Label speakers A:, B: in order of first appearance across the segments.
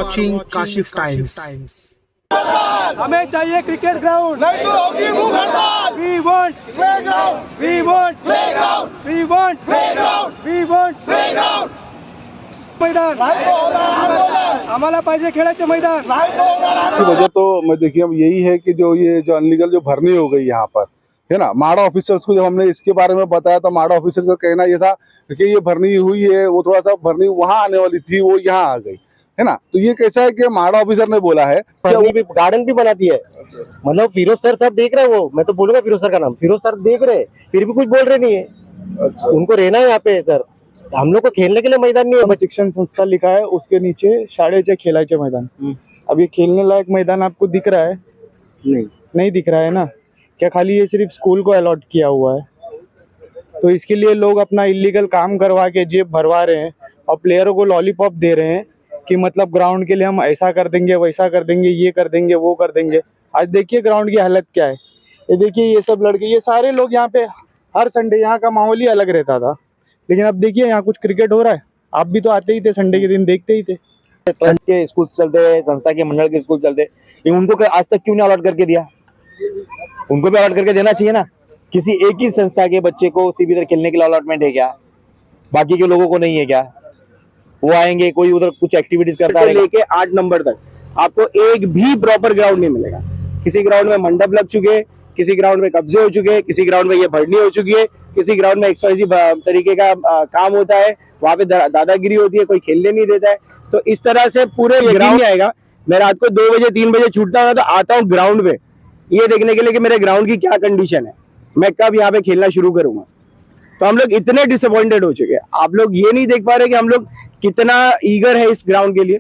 A: watching Kashif Times.
B: हमें चाहिए cricket ground,
C: नहीं तो होगी भूख हड़ताल।
B: We want
C: playground,
B: we want
C: playground,
B: we want
C: playground,
B: we want
C: playground.
B: मैदान
C: नहीं तो होगा आंदोलन,
B: आम्हाला पाहिजे खेळाचे मैदान।
C: नहीं तो होगा
D: की वजह तो मैं देखिए अब यही है कि जो अनलीगल जो भरनी हो गई यहाँ पर है ना, माड़ा ऑफिसर्स को जब हमने इसके बारे में बताया तो माड़ा ऑफिसर्स का कहना ये था कि ये भरनी हुई है, वो थोड़ा सा भरनी वहाँ आने वाली थी, वो यहाँ आ गई है ना। तो ये कैसा है कि माड़ा ऑफिसर ने बोला है
E: भरनी भी गार्डन भी बनाती है। मतलब फिरोज सर सब देख रहे हैं, वो मैं तो बोलूंगा फिरोज सर का नाम, फिरोज सर देख रहे फिर भी कुछ बोल रहे नहीं है।
D: अच्छा।
E: उनको रहना है यहाँ पे सर, हम लोग को खेलने के लिए मैदान नहीं है।
F: शिक्षण संस्था लिखा है, उसके नीचे शाळेचे खेलाचे मैदान। अब ये खेलने लायक मैदान आपको दिख रहा है? नहीं दिख रहा है ना। क्या खाली ये सिर्फ स्कूल को अलॉट किया हुआ है? तो इसके लिए लोग अपना इलीगल काम करवा के जेब भरवा रहे हैं और प्लेयरों को लॉलीपॉप दे रहे हैं कि मतलब ग्राउंड के लिए हम ऐसा कर देंगे, वैसा कर देंगे, ये कर देंगे, वो कर देंगे। आज देखिए ग्राउंड की हालत क्या है। ये देखिए ये सब लड़के, ये सारे लोग यहाँ पे हर संडे, यहाँ का माहौल ही अलग रहता था, लेकिन अब देखिए यहाँ कुछ क्रिकेट हो रहा है। आप भी तो आते ही थे, संडे के दिन देखते ही थे।
E: ट्रस्ट के स्कूल चलते हैं, संस्था के मंडल के स्कूल चलते हैं, उनको आज तक क्यों नहीं अलॉट करके दिया? उनको भी अलॉट करके देना चाहिए ना। किसी एक ही संस्था के बच्चे को सीधी तरह खेलने के लिए अलॉटमेंट है क्या? बाकी के लोगों को नहीं है क्या? वो आएंगे, कोई उधर कुछ एक्टिविटीज करता है। लेके 8 नंबर तक आपको एक भी प्रॉपर ग्राउंड नहीं मिलेगा। किसी ग्राउंड में मंडप लग चुके, किसी ग्राउंड में कब्जे हो चुके, किसी ग्राउंड में ये भरनी हो चुकी है, किसी ग्राउंड में XYZ तरीके का काम होता है, वहां पे दादागिरी होती है, कोई खेलने नहीं देता है। तो इस तरह से पूरे ग्राउंड आएगा। मैं रात को 2 बजे 3 बजे छूटता हूँ तो आता हूँ ग्राउंड पे, ये देखने के लिए कि मेरे ग्राउंड की क्या कंडीशन है, मैं कब यहाँ पे खेलना शुरू करूंगा। तो हम लोग इतने डिसअपॉइंटेड हो चुके हैं। आप लोग ये नहीं देख पा रहे कि हम लोग कितना ईगर है इस ग्राउंड के लिए,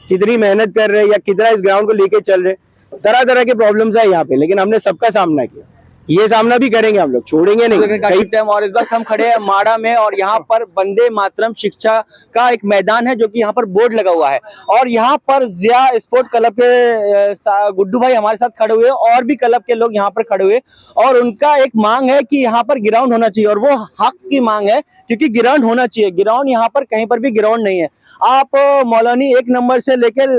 E: कितनी मेहनत कर रहे हैं या कितना इस ग्राउंड को लेके चल रहे। तरह तरह के प्रॉब्लम्स है यहाँ पे, लेकिन हमने सबका सामना किया, ये सामना भी करेंगे, हम लोग छोड़ेंगे नहीं कई टाइम। और इस वक्त हम खड़े हैं माड़ा में, और यहाँ पर वंदे मातरम शिक्षा का एक मैदान है जो कि यहाँ पर बोर्ड लगा हुआ है। और यहाँ पर जिया स्पोर्ट क्लब के गुड्डू भाई हमारे साथ खड़े हुए, और भी क्लब के लोग यहाँ पर खड़े हुए, और उनका एक मांग है कि यहाँ पर ग्राउंड होना चाहिए, और वो हक की मांग है क्योंकि ग्राउंड होना चाहिए। ग्राउंड यहाँ पर कहीं पर भी ग्राउंड नहीं है। आप मौलानी 1 नंबर से लेकर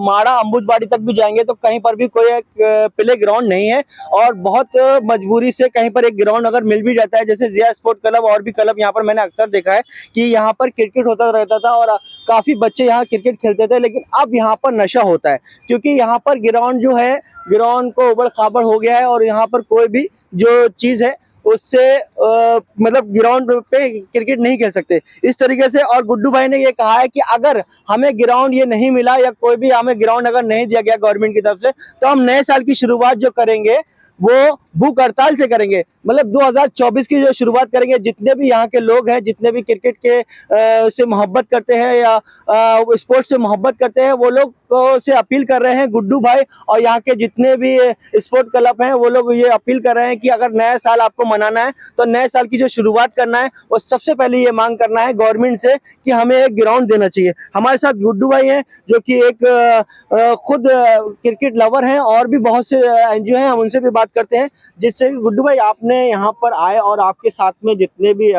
E: माड़ा अम्बुजबाड़ी तक भी जाएंगे तो कहीं पर भी कोई प्ले ग्राउंड नहीं है, और बहुत मजबूरी से कहीं पर एक ग्राउंड अगर मिल भी जाता है, जैसे जिया स्पोर्ट क्लब और भी क्लब यहाँ पर मैंने अक्सर देखा है कि यहाँ पर क्रिकेट होता रहता था और काफी बच्चे यहाँ क्रिकेट खेलते थे, लेकिन अब यहाँ पर नशा होता है क्योंकि यहाँ पर ग्राउंड जो है, ग्राउंड को उबड़ खाबड़ हो गया है, और यहाँ पर कोई भी जो चीज है उससे मतलब ग्राउंड पे क्रिकेट नहीं खेल सकते इस तरीके से। और गुड्डू भाई ने ये कहा है कि अगर हमें ग्राउंड ये नहीं मिला या कोई भी हमें ग्राउंड अगर नहीं दिया गया गवर्नमेंट की तरफ से, तो हम नए साल की शुरुआत जो करेंगे वो भूख हड़ताल से करेंगे। मतलब 2024 की जो शुरुआत करेंगे। जितने भी यहाँ के लोग हैं, जितने भी क्रिकेट के से मोहब्बत करते हैं या स्पोर्ट्स से मोहब्बत करते हैं, वो लोग से अपील कर रहे हैं गुड्डू भाई, और यहाँ के जितने भी स्पोर्ट क्लब हैं वो लोग ये अपील कर रहे हैं कि अगर नया साल आपको मनाना है तो नए साल की जो शुरुआत करना है वो सबसे पहले ये मांग करना है गवर्नमेंट से कि हमें एक ग्राउंड देना चाहिए। हमारे साथ गुड्डू भाई हैं जो कि एक खुद क्रिकेट लवर हैं, और भी बहुत से NGO हैं, हम उनसे भी बात करते हैं। जिससे गुड्डू भाई आपने यहाँ पर आए और आपके साथ में जितने भी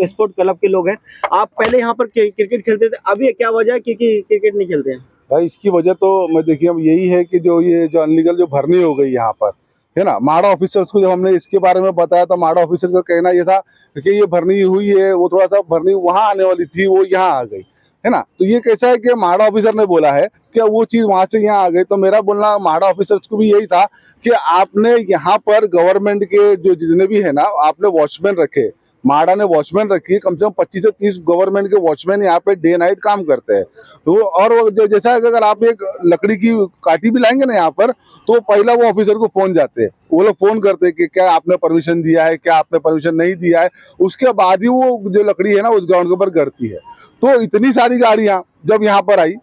E: स्पोर्ट क्लब के लोग हैं, आप पहले यहाँ पर क्रिकेट खेलते थे, अभी क्या वजह है कि क्रिकेट नहीं खेलते हैं?
D: भाई इसकी वजह तो मैं देखिए अब यही है कि जो अनलीगल जो भरनी हो गई यहाँ पर है ना, माड़ा ऑफिसर्स को जब हमने इसके बारे में बताया तो माड़ा ऑफिसर्स का कहना ये था कि ये भरनी हुई है, वो थोड़ा सा भरनी वहाँ आने वाली थी, वो यहाँ आ गई है ना। तो ये कैसा है कि माड़ा ऑफिसर ने बोला है कि वो चीज वहां से यहाँ आ गई। तो मेरा बोलना माड़ा ऑफिसर्स को भी यही था कि आपने यहाँ पर गवर्नमेंट के जो जितने भी है ना, आपने वॉचमैन रखे, माड़ा ने वॉचमैन रखी है, कम से कम 25 से 30 गवर्नमेंट के वॉचमैन यहाँ पे डे नाइट काम करते हैं। तो और जैसा अगर आप एक लकड़ी की काठी भी लाएंगे ना यहाँ पर, तो पहला वो ऑफिसर को फोन जाते हैं, वो लोग फोन करते हैं कि क्या आपने परमिशन दिया है, क्या आपने परमिशन नहीं दिया है, उसके बाद ही वो जो लकड़ी है ना उस ग्राउंड के ऊपर गिरती है। तो इतनी सारी गाड़ियां जब यहाँ पर आई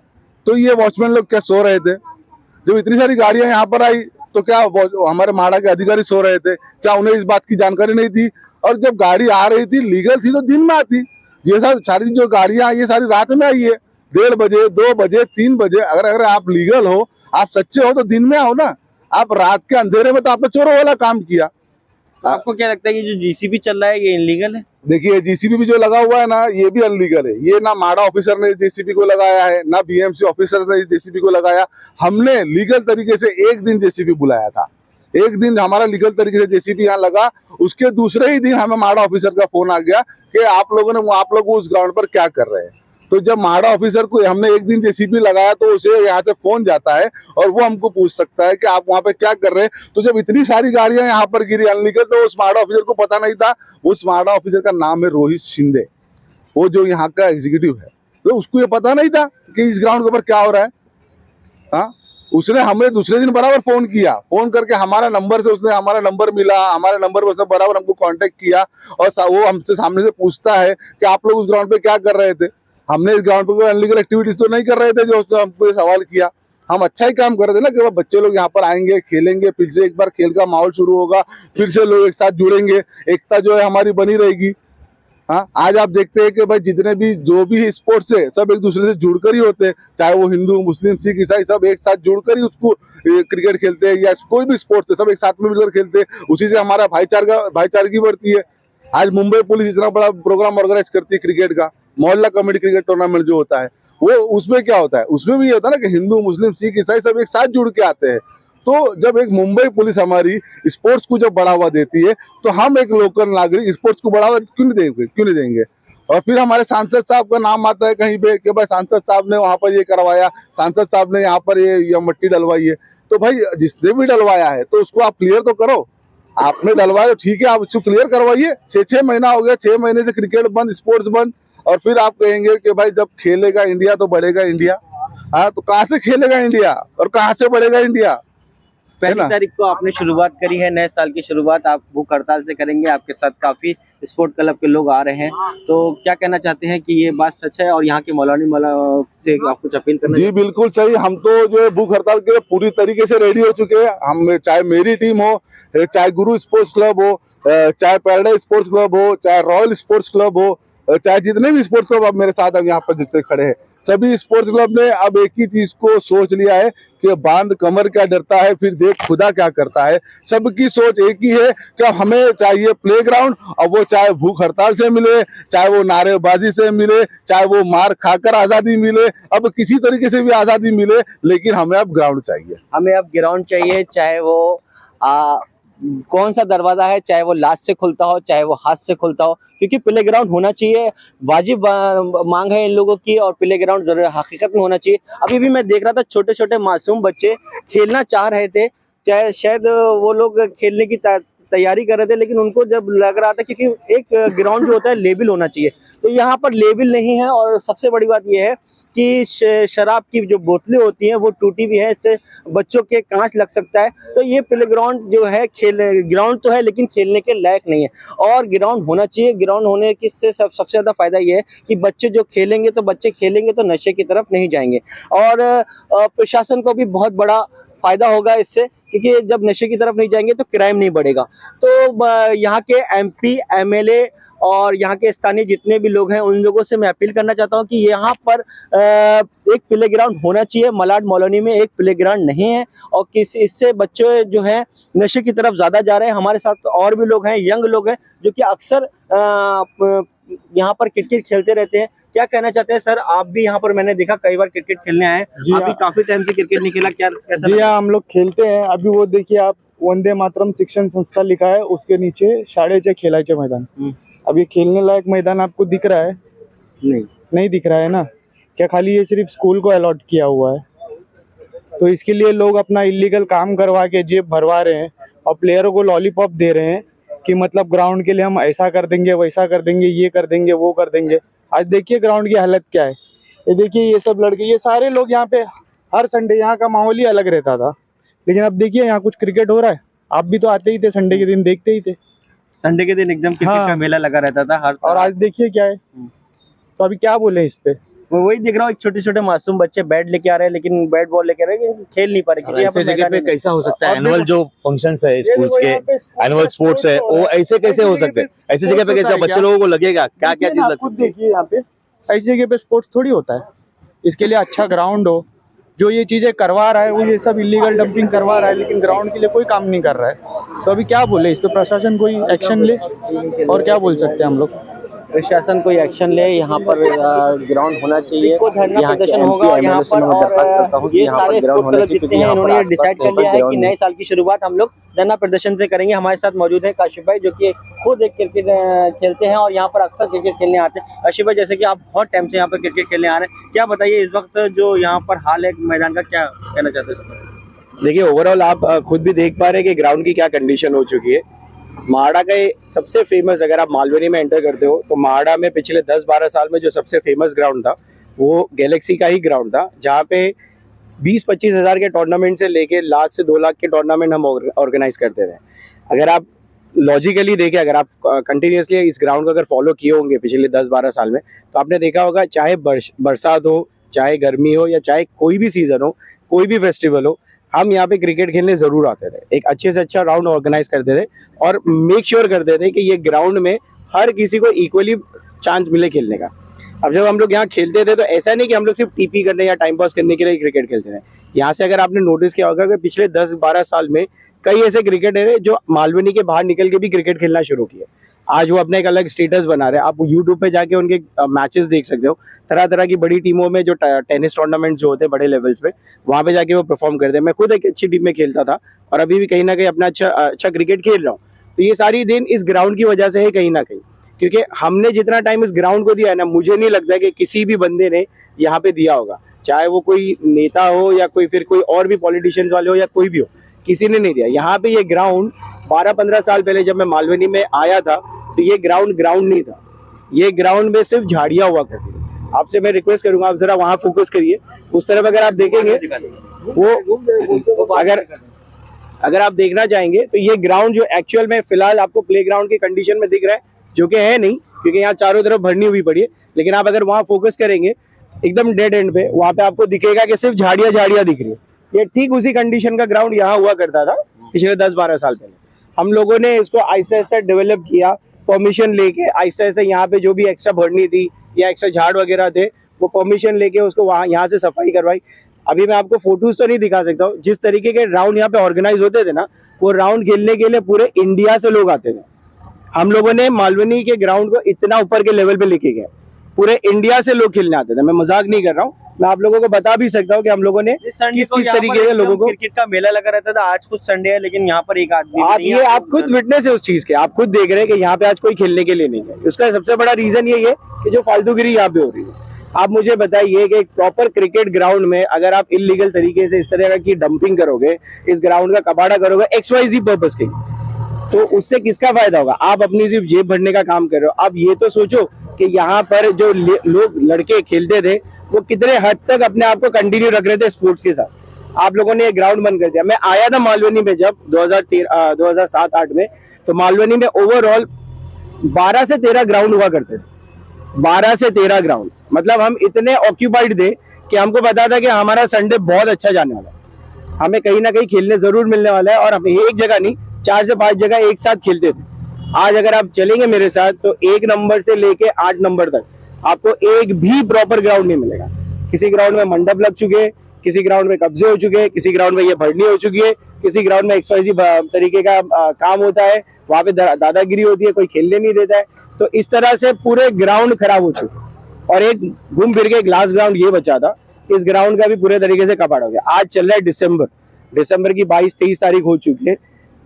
D: तो ये वॉचमैन लोग क्या सो रहे थे? जब इतनी सारी गाड़ियां यहाँ पर आई तो क्या हमारे माड़ा के अधिकारी सो रहे थे? क्या उन्हें इस बात की जानकारी नहीं थी? और जब गाड़ी आ रही थी लीगल थी तो दिन में आती। ये सारी जो गाड़ियां ये सारी रात में आई है, 1:30 बजे, 2 बजे, 3 बजे। अगर आप लीगल हो, आप सच्चे हो तो दिन में आओ ना। आप रात के अंधेरे में तो आपने चोरों वाला काम किया
A: तो आपको क्या लगता है कि जो जीसीबी चल रहा है ये इनलीगल है?
D: देखिए जीसीबी भी जो लगा हुआ है ना, ये भी अनलीगल है। ये ना माडा ऑफिसर ने जेसीबी को लगाया है, ना बीएमसी ऑफिसर ने जेसीबी को लगाया। हमने लीगल तरीके से एक दिन जेसीबी बुलाया था, एक दिन हमारा लीगल तरीके से जेसीबी यहाँ लगा। उसके दूसरे ही दिन हमें माडा ऑफिसर का फोन आ गया कि आप लोग उस ग्राउंड पर क्या कर रहे हैं। तो जब माडा ऑफिसर को हमने एक दिन जेसीबी लगाया तो उसे यहाँ से फोन जाता है और वो हमको पूछ सकता है कि आप वहाँ पे क्या कर रहे हैं। तो जब इतनी सारी गाड़ियां यहाँ पर गिरी अनलीगल, तो उस माडा ऑफिसर को पता नहीं था। उस माडा ऑफिसर का नाम है रोहित शिंदे, वो जो यहाँ का एग्जीक्यूटिव है। तो उसको ये पता नहीं था कि इस ग्राउंड के ऊपर क्या हो रहा है। हाँ, उसने हमें दूसरे दिन बराबर फोन किया, फोन करके हमारा नंबर से उसने हमारा नंबर मिला, हमारे नंबर पर उसने बराबर हमको कांटेक्ट किया और वो हमसे सामने से पूछता है कि आप लोग उस ग्राउंड पे क्या कर रहे थे। हमने इस ग्राउंड पे कोई अनलीगल एक्टिविटीज तो नहीं कर रहे थे जो उसने हमको सवाल किया। हम अच्छा ही काम कर रहे थे ना कि वो बच्चे लोग यहाँ पर आएंगे, खेलेंगे, फिर से एक बार खेल का माहौल शुरू होगा, फिर से लोग एक साथ जुड़ेंगे, एकता जो है हमारी बनी रहेगी। हाँ, आज आप देखते हैं कि भाई जितने भी जो भी स्पोर्ट्स है सब एक दूसरे से जुड़कर ही होते हैं, चाहे वो हिंदू, मुस्लिम, सिख, ईसाई, सब एक साथ जुड़कर ही उसको क्रिकेट खेलते हैं या कोई भी स्पोर्ट्स है, सब एक साथ में मिलकर खेलते हैं। उसी से हमारा भाईचारगी बढ़ती है। आज मुंबई पुलिस इतना बड़ा प्रोग्राम ऑर्गेनाइज करती है क्रिकेट का, मोहल्ला कमेटी क्रिकेट टूर्नामेंट जो होता है, वो उसमें क्या होता है, उसमें भी ये होता है ना कि हिंदू, मुस्लिम, सिख, ईसाई सब एक साथ जुड़ के आते हैं। तो जब एक मुंबई पुलिस हमारी स्पोर्ट्स को जब बढ़ावा देती है तो हम एक लोकल नागरिक स्पोर्ट्स को बढ़ावा क्यों नहीं देंगे। और फिर हमारे सांसद साहब का नाम आता है कहीं पे कि भाई सांसद साहब ने वहां पर ये करवाया, सांसद साहब ने यहाँ पर ये मट्टी डलवाई है। तो भाई जिसने भी डलवाया है तो उसको आप क्लियर तो करो। आपने डलवाया ठीक है, आप उसको क्लियर करवाइए। 6 महीना हो गया, 6 महीने से क्रिकेट बंद, स्पोर्ट्स बंद, और फिर आप कहेंगे कि भाई जब खेलेगा इंडिया तो बढ़ेगा इंडिया। हाँ, तो कहाँ से खेलेगा इंडिया और कहाँ से बढ़ेगा इंडिया।
A: पहली तारीख को आपने शुरुआत करी है, नए साल की शुरुआत आप भूख हड़ताल से करेंगे। आपके साथ काफी स्पोर्ट क्लब के लोग आ रहे हैं, तो क्या कहना चाहते हैं कि ये बात सच है और यहाँ के मौलानी से आप कुछ अपील करना?
D: जी बिल्कुल सही। हम तो जो है भूख हड़ताल के लिए पूरी तरीके से रेडी हो चुके हैं। हम चाहे मेरी टीम हो, चाहे गुरु स्पोर्ट्स क्लब हो, चाहे पैराडाइज स्पोर्ट्स क्लब हो, चाहे रॉयल स्पोर्ट्स क्लब हो, चाहे जितने भी स्पोर्ट्स क्लब अब मेरे साथ अब यहाँ पर जितने खड़े हैं, सभी स्पोर्ट्स क्लब ने अब एक ही चीज को सोच लिया है कि बांध कमर क्या डरता है, फिर देख खुदा क्या करता है। सबकी सोच एक ही है कि अब हमें चाहिए प्लेग्राउंड, और वो चाहे भूख हड़ताल से मिले, चाहे वो नारेबाजी से मिले, चाहे वो मार खाकर आजादी मिले, अब किसी तरीके से भी आजादी मिले, लेकिन हमें अब ग्राउंड चाहिए।
A: हमें अब ग्राउंड चाहिए, चाहे वो कौन सा दरवाजा है, चाहे वो लात से खुलता हो, चाहे वो हाथ से खुलता हो, क्योंकि प्ले ग्राउंड होना चाहिए। वाजिब मांग है इन लोगों की और प्ले ग्राउंड जरूर हकीकत में होना चाहिए। अभी भी मैं देख रहा था छोटे छोटे मासूम बच्चे खेलना चाह रहे थे, चाहे शायद वो लोग खेलने की तैयारी कर रहे थे, लेकिन उनको जब लग रहा था, क्योंकि एक ग्राउंड जो होता है लेवल होना चाहिए, तो यहाँ पर लेवल नहीं है। और सबसे बड़ी बात यह है कि शराब की जो बोतलें होती हैं वो टूटी भी है, इससे बच्चों के कांच लग सकता है। तो ये प्ले ग्राउंड जो है ग्राउंड तो है लेकिन खेलने के लायक नहीं है, और ग्राउंड होना चाहिए। ग्राउंड होने की से सबसे ज़्यादा फायदा ये है कि बच्चे जो खेलेंगे तो नशे की तरफ नहीं जाएंगे, और प्रशासन को भी बहुत बड़ा फायदा होगा इससे, क्योंकि जब नशे की तरफ नहीं जाएंगे तो क्राइम नहीं बढ़ेगा। तो यहाँ के एमपी, एमएलए और यहाँ के स्थानीय जितने भी लोग हैं उन लोगों से मैं अपील करना चाहता हूँ कि यहाँ पर एक प्ले ग्राउंड होना चाहिए। मलाड कॉलोनी में एक प्ले ग्राउंड नहीं है, और इससे बच्चे जो हैं नशे की तरफ ज़्यादा जा रहे हैं। हमारे साथ और भी लोग हैं, यंग लोग हैं, जो कि अक्सर यहाँ पर क्रिकेट खेलते रहते हैं। क्या कहना चाहते हैं सर? आप भी यहाँ पर मैंने देखा कई बार क्रिकेट खेलने आए, आप भी काफी टाइम से क्रिकेट नहीं खेला, क्या कैसा?
F: जी हाँ, हम लोग खेलते हैं। अभी वो देखिए आप, वंदे मातरम शिक्षण संस्था लिखा है, उसके नीचे शाळेचे खेलायचे मैदान। अब ये खेलने लायक मैदान आपको दिख रहा है? नहीं दिख रहा है ना? क्या खाली ये सिर्फ स्कूल को अलॉट किया हुआ है? तो इसके लिए लोग अपना इलीगल काम करवा के जेब भरवा रहे हैं और प्लेयरों को लॉलीपॉप दे रहे हैं कि मतलब ग्राउंड के लिए हम ऐसा कर देंगे, वैसा कर देंगे, ये कर देंगे, वो कर देंगे। आज देखिए ग्राउंड की हालत क्या है। ये देखिए, ये सब लड़के, ये सारे लोग यहाँ पे हर संडे, यहाँ का माहौल ही अलग रहता था, लेकिन अब देखिए यहाँ कुछ क्रिकेट हो रहा है। आप भी तो आते ही थे, संडे के दिन देखते ही थे।
A: संडे के दिन एकदम क्रिकेट का मेला लगा रहता था हर,
F: और आज देखिए क्या है। तो अभी क्या बोले इस पे?
A: मैं वही देख रहा हूँ, छोटे छोटे मासूम बच्चे बैट लेके आ रहे हैं, लेकिन बैट बॉल लेके आ रहे हैं, खेल नहीं पा रहे।
E: ऐसे जगह पे कैसा हो सकता है? एनुअल जो फंक्शंस है स्कूल्स के, एनुअल स्पोर्ट्स है, वो ऐसे कैसे हो सकते हैं? ऐसी जगह पे कैसे बच्चे लोगों को लगेगा? क्या क्या चीज लग सकती है?
F: देखिए यहाँ पे ऐसी जगह पे स्पोर्ट्स थोड़ी होता है। इसके लिए अच्छा ग्राउंड हो, जो ये चीज़ें करवा रहा है वो ये सब इलीगल डंपिंग करवा रहा है, लेकिन ग्राउंड के लिए कोई काम नहीं कर रहा है। तो अभी क्या बोले, इस पे प्रशासन कोई एक्शन ले, और क्या बोल सकते हैं हम लोग?
A: प्रशासन कोई एक्शन ले, यहाँ पर ग्राउंड होना चाहिए, यहाँ प्रदर्शन होगा और यहाँ पर दरखास्त करता हूँ कि यहाँ पर ग्राउंड होना चाहिए, क्योंकि यहाँ पर इन्होंने डिसाइड कर लिया है कि नए साल की शुरुआत हम लोग धरना प्रदर्शन से करेंगे। हमारे साथ मौजूद है काशिफ भाई, जो कि खुद एक क्रिकेट खेलते हैं और यहाँ पर अक्सर क्रिकेट खेलने आते हैं। काशिफ भाई, जैसे कि आप बहुत टाइम से यहाँ पर क्रिकेट खेलने आ रहे हैं, क्या बताइए इस वक्त जो यहाँ पर हाल है मैदान का, क्या कहना चाहते हैं?
G: देखिए, ओवरऑल आप खुद भी देख पा रहे हैं कि ग्राउंड की क्या कंडीशन हो चुकी है। महाड़ा का सबसे फेमस, अगर आप मालवनी में एंटर करते हो तो महाड़ा में पिछले 10-12 साल में जो सबसे फेमस ग्राउंड था वो गैलेक्सी का ही ग्राउंड था, जहाँ पे 20-25 हज़ार के टूर्नामेंट से लेके लाख से 2 लाख के टूर्नामेंट हम ऑर्गेनाइज करते थे। अगर आप लॉजिकली देखें, अगर आप कंटिन्यूसली इस ग्राउंड को अगर फॉलो किए होंगे पिछले 10-12 साल में, तो आपने देखा होगा चाहे बरसात हो, चाहे गर्मी हो, या चाहे कोई भी सीज़न हो, कोई भी फेस्टिवल हो, हम यहाँ पे क्रिकेट खेलने ज़रूर आते थे। एक अच्छे से अच्छा राउंड ऑर्गेनाइज करते थे और मेक श्योर करते थे कि ये ग्राउंड में हर किसी को इक्वली चांस मिले खेलने का। अब जब हम लोग यहाँ खेलते थे तो ऐसा नहीं कि हम लोग सिर्फ टीपी करने या टाइम पास करने के लिए क्रिकेट खेलते थे। यहाँ से अगर आपने नोटिस किया होगा कि पिछले 10-12 साल में कई ऐसे क्रिकेटर है जो मालवनी के बाहर निकल के भी क्रिकेट खेलना शुरू किए। आज वो अपना एक अलग स्टेटस बना रहे हैं। आप यूट्यूब पे जाके उनके मैचेस देख सकते हो। तरह तरह की बड़ी टीमों में जो टेनिस टूर्नामेंट्स जो होते हैं बड़े लेवल्स पे, वहाँ पे जाके वो परफॉर्म करते हैं। मैं खुद एक अच्छी टीम में खेलता था और अभी भी कहीं ना कहीं अपना अच्छा क्रिकेट खेल रहा हूँ। तो ये सारी दिन इस ग्राउंड की वजह से है कहीं ना कहीं, क्योंकि हमने जितना टाइम इस ग्राउंड को दिया है ना, मुझे नहीं लगता कि किसी भी बंदे ने यहाँ पे दिया होगा, चाहे वो कोई नेता हो या कोई फिर कोई और भी पॉलिटिशियंस वाले हो या कोई भी हो, किसी ने नहीं दिया। यहाँ पे ये ग्राउंड 12-15 साल पहले जब मैं मालवनी में आया था तो ये ग्राउंड नहीं था। ये ग्राउंड में सिर्फ झाड़ियाँ हुआ करती थी। आपसे मैं रिक्वेस्ट करूंगा, आप जरा वहाँ फोकस करिए। उस तरफ अगर आप देखेंगे, वो अगर आप देखना चाहेंगे तो ये ग्राउंड जो एक्चुअल में फिलहाल आपको प्ले ग्राउंड की कंडीशन में दिख रहा है, जो कि है नहीं, क्योंकि यहाँ चारों तरफ भरनी हुई पड़ी है। लेकिन आप अगर वहाँ फोकस करेंगे एकदम डेड एंड पे, वहाँ पे आपको दिखेगा कि सिर्फ झाड़ियाँ दिख रही है। ये ठीक उसी कंडीशन का ग्राउंड यहाँ हुआ करता था पिछले 10-12 साल पहले। हम लोगों ने इसको आहिस्ता आहिस्ता डेवलप किया, परमिशन लेके आहिस्ता आहिस्ता यहाँ पे जो भी एक्स्ट्रा भरनी थी या एक्स्ट्रा झाड़ वगैरह थे, वो परमिशन लेके उसको वहाँ यहाँ से सफाई करवाई। अभी मैं आपको फोटोज तो नहीं दिखा सकता हूँ। जिस तरीके के राउंड यहाँ पे ऑर्गेनाइज होते थे ना, वो राउंड खेलने के लिए पूरे इंडिया से लोग आते थे। हम लोगों ने मालवनी के ग्राउंड को इतना ऊपर के लेवल पे लेके गए, पूरे इंडिया से लोग खेलने आते थे। मैं मजाक नहीं कर रहा हूँ, मैं आप लोगों को बता भी सकता हूँ कि हम लोगों ने किस तरीके से लोगों को,
A: क्रिकेट का मेला लगा रहता था। आज खुद संडे है लेकिन यहाँ पर एक आदमी,
G: आप खुद विटनेस है उस चीज के, आप खुद देख रहे हैं कि यहाँ पे आज कोई खेलने के लिए नहीं है। उसका सबसे बड़ा रीजन यही है कि जो फालतूगिरी यहाँ पे हो रही है। आप मुझे बताइए कि एक प्रॉपर क्रिकेट ग्राउंड में अगर आप इलीगल तरीके से इस तरह की डंपिंग करोगे, इस ग्राउंड का कबाड़ा करोगे XYZ पर्पस के, तो उससे किसका फायदा होगा? आप अपनी सिर्फ जेब भरने का काम कर रहे हो। आप ये तो सोचो कि यहाँ पर जो लोग लड़के खेलते थे वो कितने हद तक अपने आप को कंटिन्यू रख रहे थे स्पोर्ट्स के साथ। आप लोगों ने ये ग्राउंड बंद कर दिया। मैं आया था मालवनी में जब 2007-8 में, तो मालवनी में ओवरऑल 12 से 13 ग्राउंड हुआ करते थे। 12 से 13 ग्राउंड, मतलब हम इतने ऑक्यूपाइड थे कि हमको पता था कि हमारा संडे बहुत अच्छा जाने वाला है, हमें कहीं ना कहीं खेलने जरूर मिलने वाला है। और हम एक जगह नहीं, 4 से 5 जगह एक साथ खेलते थे। आज अगर आप चलेंगे मेरे साथ तो 1 नंबर से लेके 8 नंबर तक आपको एक भी प्रॉपर ग्राउंड नहीं मिलेगा। किसी ग्राउंड में मंडप लग चुके हैं, किसी ग्राउंड में कब्जे हो चुके हैं, किसी ग्राउंड में ये भरनी हो चुकी है, किसी ग्राउंड में XYZ तरीके का काम होता है, वहां पे दादागिरी होती है, कोई खेलने नहीं देता है। तो इस तरह से पूरे ग्राउंड खराब हो चुके, और एक घूम फिर के ग्लास ग्राउंड ये बचा था। इस ग्राउंड का भी पूरे तरीके से कबाड़ हो गया। आज चल रहा है दिसंबर की 22-23 तारीख हो चुकी है।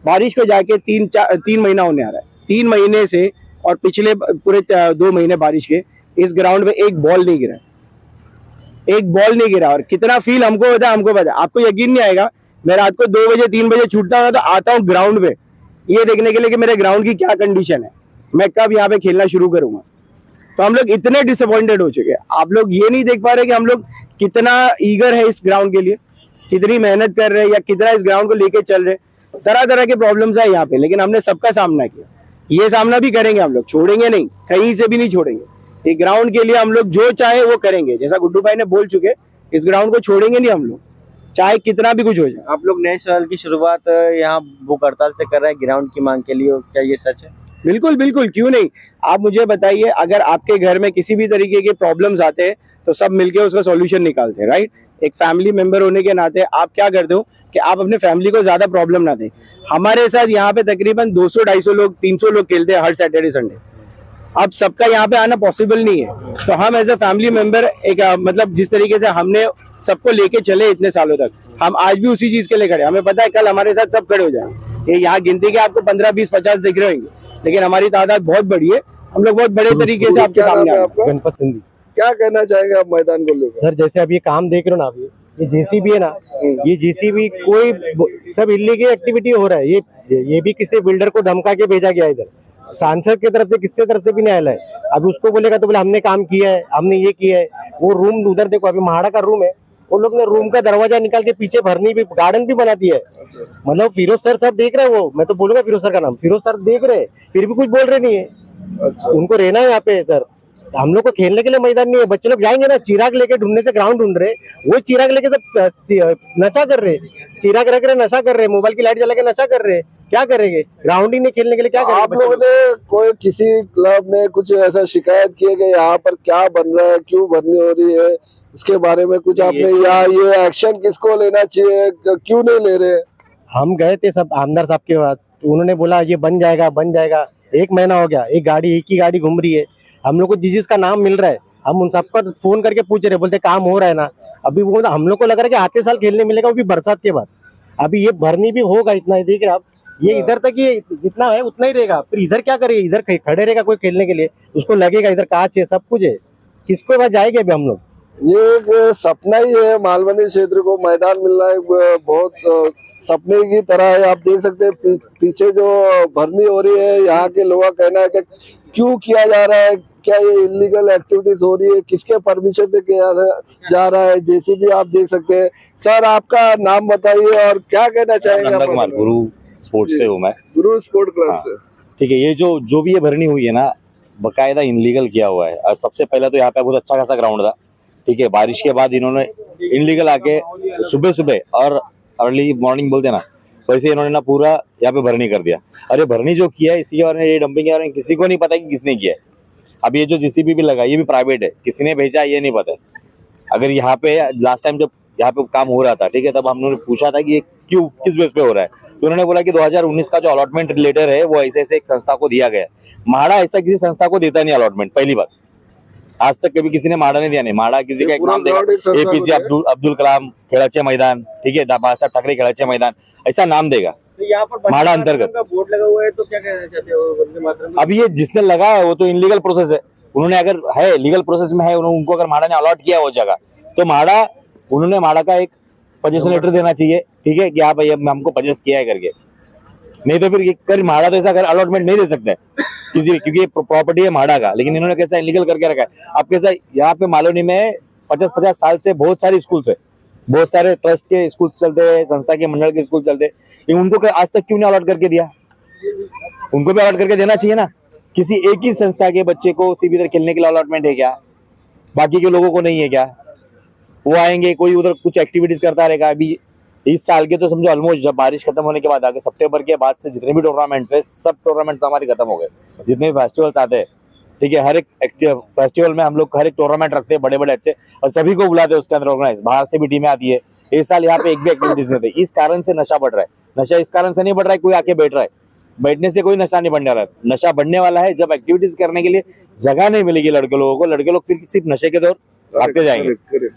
G: बारिश को जाके 3 महीना होने आ रहा है। 3 महीने से और पिछले पूरे 2 महीने बारिश के, इस ग्राउंड में एक बॉल नहीं गिरा, एक बॉल नहीं गिरा। और कितना फील हमको पता, आपको यकीन नहीं आएगा। मैं रात को 2 बजे 3 बजे छूटता हूँ तो आता हूँ ग्राउंड पे ये देखने के लिए कि मेरे ग्राउंड की क्या कंडीशन है, मैं कब यहाँ पे खेलना शुरू करूंगा। तो हम लोग इतने डिसअपॉइंटेड हो चुके हैं। आप लोग ये नहीं देख पा रहे कि हम लोग कितना ईगर है इस ग्राउंड के लिए, कितनी मेहनत कर रहे हैं या कितना इस ग्राउंड को लेके चल रहे। तरह तरह के प्रॉब्लम्स है यहाँ पे, लेकिन हमने सबका सामना किया। ये सामना भी करेंगे हम लोग, छोड़ेंगे नहीं, कहीं से भी नहीं छोड़ेंगे। ये ग्राउंड के लिए हम लोग जो चाहे वो करेंगे। जैसा गुड्डू भाई ने बोल चुके, इस ग्राउंड को छोड़ेंगे नहीं हम लोग, चाहे कितना भी कुछ हो जाए।
A: आप लोग नए साल की शुरुआत यहाँ भूख हड़ताल से कर रहे हैं ग्राउंड की मांग के लिए, क्या ये सच है?
G: बिल्कुल बिल्कुल, क्यों नहीं। आप मुझे बताइए, अगर आपके घर में किसी भी तरीके के प्रॉब्लम्स आते हैं तो सब मिलके उसका सॉल्यूशन निकालते हैं, राइट। एक फैमिली मेंबर होने के नाते आप क्या करते हो कि आप अपने फैमिली को ज्यादा प्रॉब्लम ना दें। हमारे साथ यहाँ पे तकरीबन 200-250 लोग 300 लोग खेलते हैं हर सैटरडे संडे। अब सबका यहाँ पे आना पॉसिबल नहीं है, तो हम एज अ फैमिली मेंबर एक मतलब जिस तरीके से हमने सबको लेके चले इतने सालों तक, हम आज भी उसी चीज के लिए खड़े। हमें पता है कल हमारे साथ सब खड़े हो जाए। ये यहाँ गिनती के आपको 15, 20, 50 दिख रहे होंगे, लेकिन हमारी तादाद बहुत बड़ी है। हम लोग बहुत बड़े तरीके से आपके सामने आए हैं।
F: गणपत सिंधी।
D: क्या कहना चाहेंगे आप मैदान को लेकर?
F: सर जैसे अब ये काम देख रहे हो ना, आप ये जेसीबी है ना, ये जेसीबी कोई सब इल्लीगल एक्टिविटी हो रहा है। ये भी किसी बिल्डर को धमका के भेजा गया इधर, सांसद की तरफ से, किसी तरफ से भी नहीं आया है। अभी उसको बोलेगा तो बोले हमने काम किया है, हमने ये किया है। वो रूम उधर देखो, अभी महाड़ा का रूम है, वो लोग ने रूम का दरवाजा निकाल के पीछे भरनी भी गार्डन भी बना दिया है। मतलब फिरोज सर सब देख रहे हैं, वो मैं तो बोलूंगा फिरोज सर का नाम, फिरोज सर देख रहे हैं, फिर भी कुछ बोल रहे नहीं है। उनको रहना है यहाँ पे सर। हम लोग को खेलने के लिए मैदान नहीं है। बच्चे लोग जाएंगे ना, चिराग लेके ढूंढने से ग्राउंड ढूंढ रहे, वो चिराग लेके सब नशा कर रहे, चिराग रख रहे नशा कर रहे, मोबाइल की लाइट जला के नशा कर रहे। क्या करेंगे? ग्राउंड ही नहीं खेलने के लिए क्या करेंगे?
D: आप लोगों ने कोई किसी क्लब ने कुछ ऐसा शिकायत की है कि यहाँ पर क्या बन रहा है, क्यों भरनी हो रही है, इसके बारे में कुछ आपने, या ये एक्शन किसको लेना चाहिए, क्यों नहीं ले रहे?
F: हम गए थे सब आमदार साहब के पास, तो उन्होंने बोला ये बन जाएगा बन जाएगा। 1 महीना हो गया, एक ही गाड़ी घूम रही है। हम लोग को जिसका नाम मिल रहा है, हम उन सब पर फोन करके पूछ रहे, बोलते काम हो रहा है ना। अभी वो हम लोग को लग रहा है कि आते साल खेलने मिलेगा, वो भी बरसात के बाद। अभी ये भरनी भी होगा, इतना ही देख रहे आप, ये इधर तक ये जितना है उतना ही रहेगा। फिर इधर क्या करेगा? इधर खड़े रहेगा कोई खेलने के लिए, उसको लगेगा इधर कांच है, सब कुछ है, किसको पास जाएंगे अभी हम लोग?
D: ये एक सपना ही है, मालवनी क्षेत्र को मैदान मिलना एक बहुत सपने की तरह है। आप देख सकते हैं पीछे जो भरनी हो रही है, यहाँ के लोगों का कहना है कि क्यों किया जा रहा है, क्या ये इलीगल एक्टिविटीज हो रही है, किसके परमिशन से किया जा रहा है। जेसीबी आप देख सकते हैं। सर आपका नाम बताइए और क्या कहना चाहेंगे?
E: नंदा कुमार, गुरु स्पोर्ट्स से हूँ मैं।
D: गुरु स्पोर्ट क्लब से।
E: ठीक है, ये जो भी ये भरनी हुई है ना, बकायदा इनलीगल किया हुआ है। और सबसे पहले तो यहाँ पे बहुत अच्छा खासा ग्राउंड था, ठीक है। बारिश के बाद इन्होंने इनलीगल आके सुबह सुबह और अर्ली मॉर्निंग बोलते ना, वैसे इन्होंने ना पूरा यहाँ पे भरनी कर दिया। अरे भरनी जो किया है, इसी के बारे में, ये डंपिंग के बारे में किसी को नहीं पता कि किसने किया है। अब ये जो जेसीबी भी लगा, ये भी प्राइवेट है, किसी ने भेजा ये नहीं पता है। अगर यहाँ पे लास्ट टाइम जब यहाँ पे काम हो रहा था, ठीक है, तब हमने पूछा था कि ये क्यों, किस बेस पे हो रहा है, तो उन्होंने बोला कि 2019 का जो अलॉटमेंट लेटर है वो ऐसे ऐसे एक संस्था को दिया गया। माड़ा ऐसा किसी संस्था को देता नहीं अलॉटमेंट, पहली बात। आज तक कभी किसी ने माड़ा नहीं दिया। नहीं, माड़ा किसी का एक नाम देगा, एपीजे अब्दुल कलाम खेड़ाचे मैदान, ठीक है, बाबा साहब ठाकरे खेड़ाचे मैदान, ऐसा नाम देगा।
G: तो यहाँ पर
E: माड़ा अंतर्गत
G: बोर्ड लगा हुआ है, तो क्या कहना चाहते हो वंदे मातरम?
E: अभी ये जिसने लगाया है वो तो इनलीगल प्रोसेस है। उन्होंने अगर है लीगल प्रोसेस में है, उनको अगर माड़ा ने अलॉट किया वो जगह, तो उन्होंने माड़ा का एक पजेशन लेटर देना चाहिए, ठीक है, कि हाँ भाई हमको पजेस किया है करके। नहीं तो फिर कर माड़ा तो ऐसा अलॉटमेंट नहीं दे सकता किसी, क्योंकि ये प्रॉपर्टी है माड़ा का। लेकिन इन्होंने कैसा इलीगल करके रखा है। अब कैसा, यहाँ पे मालवनी में 50-50 साल से बहुत सारे स्कूल है, बहुत सारे ट्रस्ट के स्कूल चलते हैं, संस्था के मंडल के स्कूल चलते हैं। उनको आज तक क्यों नहीं अलॉट करके दिया? उनको भी अलॉट करके देना चाहिए ना। किसी एक ही संस्था के बच्चे को सिर्फ इधर खेलने के लिए अलॉटमेंट है क्या? बाकी के लोगों को नहीं है क्या? वो आएंगे, कोई उधर कुछ एक्टिविटीज करता रहेगा। अभी इस साल के तो समझो ऑलमोस्ट, जब बारिश खत्म होने के बाद आगे सितंबर के बाद से जितने भी टूर्नामेंट्स है, सब टूर्नामेंट्स हमारे खत्म हो गए। जितने भी फेस्टिवल्स आते हैं, ठीक है, हर एक फेस्टिवल में हम लोग हर एक टूर्नामेंट रखते हैं बड़े बड़े अच्छे, और सभी को बुलाते हैं उसके अंदर ऑर्गेनाइज। बाहर से भी टीमें आती है। इस साल यहाँ पे एक भी एक्टिविटीज नहीं थी। इस कारण से नशा बढ़ रहा है। नशा इस कारण से नहीं बढ़ रहा है कोई आके बैठ रहा है, बैठने से कोई नशा नहीं बढ़ने रहा है। नशा बढ़ने वाला है जब एक्टिविटीज करने के लिए जगह नहीं मिलेगी लड़के लोगों को। लड़के लोग फिर सिर्फ नशे के दौर भागते जाएंगे।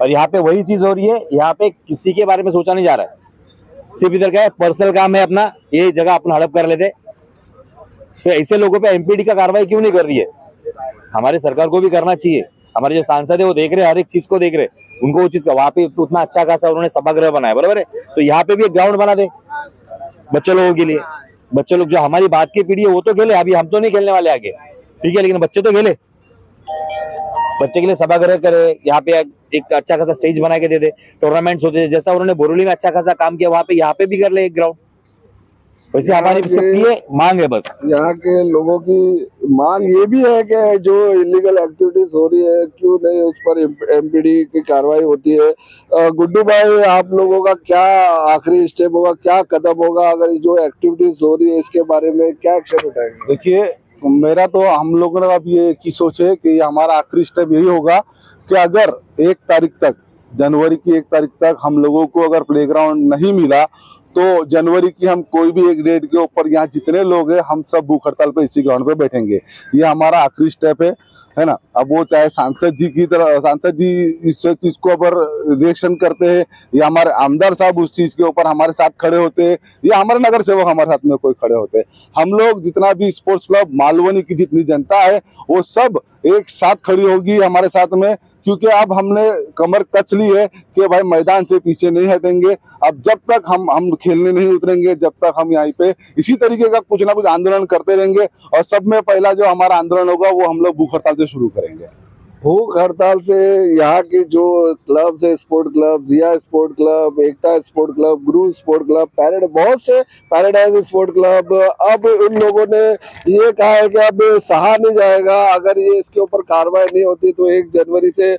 E: और यहाँ पे वही चीज हो रही है। यहाँ पे किसी के बारे में सोचा नहीं जा रहा है, सिर्फ इधर का पर्सनल काम है अपना, ये जगह अपन हड़प कर लेते। फिर ऐसे लोगों पे एमपीडी का कार्रवाई क्यों नहीं कर रही है? हमारी सरकार को भी करना चाहिए। हमारे जो सांसद है वो देख रहे, हर एक चीज को देख रहे, उनको वो चीज का, वहां पे उतना अच्छा खासा उन्होंने सभागृह बनाया, बराबर है, तो यहाँ पे भी एक ग्राउंड बना दे बच्चे लोगों के लिए। बच्चे लोग जो हमारी बात की पीढ़ी है वो तो खेले, अभी हम तो नहीं खेलने वाले आगे, ठीक है, लेकिन बच्चे तो खेले। बच्चे के लिए सभागृह करे, यहाँ पे एक अच्छा खासा स्टेज बना के दे दे, टूर्नामेंट्स होते, जैसा उन्होंने बोरोली में अच्छा खासा काम किया, वहाँ पे यहाँ पे भी कर ले एक ग्राउंड। वैसे हमारी मांग है, बस
D: यहाँ के लोगों की मांग ये भी है कि जो इलीगल एक्टिविटीज हो रही है, क्यों नहीं उस पर एमपीडी की कार्रवाई होती है। गुड्डू भाई, आप लोगों का क्या आखिरी स्टेप होगा, क्या कदम होगा अगर जो एक्टिविटीज हो रही है इसके बारे में क्या एक्शन उठाएंगे?
H: देखिए, मेरा तो, हम लोगों ने अब ये की सोच है कि हमारा आखिरी स्टेप यही होगा कि अगर 1 तारीख तक
D: जनवरी की 1 तारीख तक हम लोगों को अगर प्लेग्राउंड नहीं मिला तो जनवरी की हम कोई भी एक डेट के ऊपर यहाँ जितने लोग हैं हम सब भूख हड़ताल पे इसी ग्राउंड पे बैठेंगे। ये हमारा आखिरी स्टेप है ना। अब वो चाहे सांसद जी इस चीज को ऊपर रिएक्शन करते हैं या हमारे आमदार साहब उस चीज के ऊपर हमारे साथ खड़े होते हैं या हमारे नगर सेवक हमारे साथ में कोई खड़े होते हैं, हम लोग जितना भी स्पोर्ट्स क्लब मालवनी की जितनी जनता है वो सब एक साथ खड़ी होगी हमारे साथ में, क्योंकि अब हमने कमर कस ली है कि भाई मैदान से पीछे नहीं हटेंगे। अब जब तक हम खेलने नहीं उतरेंगे, जब तक हम यहाँ पे इसी तरीके का कुछ ना कुछ आंदोलन करते रहेंगे और सब में पहला जो हमारा आंदोलन होगा वो हम लोग भूख हड़ताल से शुरू करेंगे।
H: भूख हड़ताल से यहाँ के जो क्लब्स है, स्पोर्ट क्लब, जिया स्पोर्ट क्लब, एकता स्पोर्ट क्लब, गुरु स्पोर्ट क्लब, बहुत से पैराडाइज स्पोर्ट क्लब, अब इन लोगों ने ये कहा है कि अब सहा नहीं जाएगा, अगर ये इसके ऊपर कार्रवाई नहीं होती तो 1 जनवरी से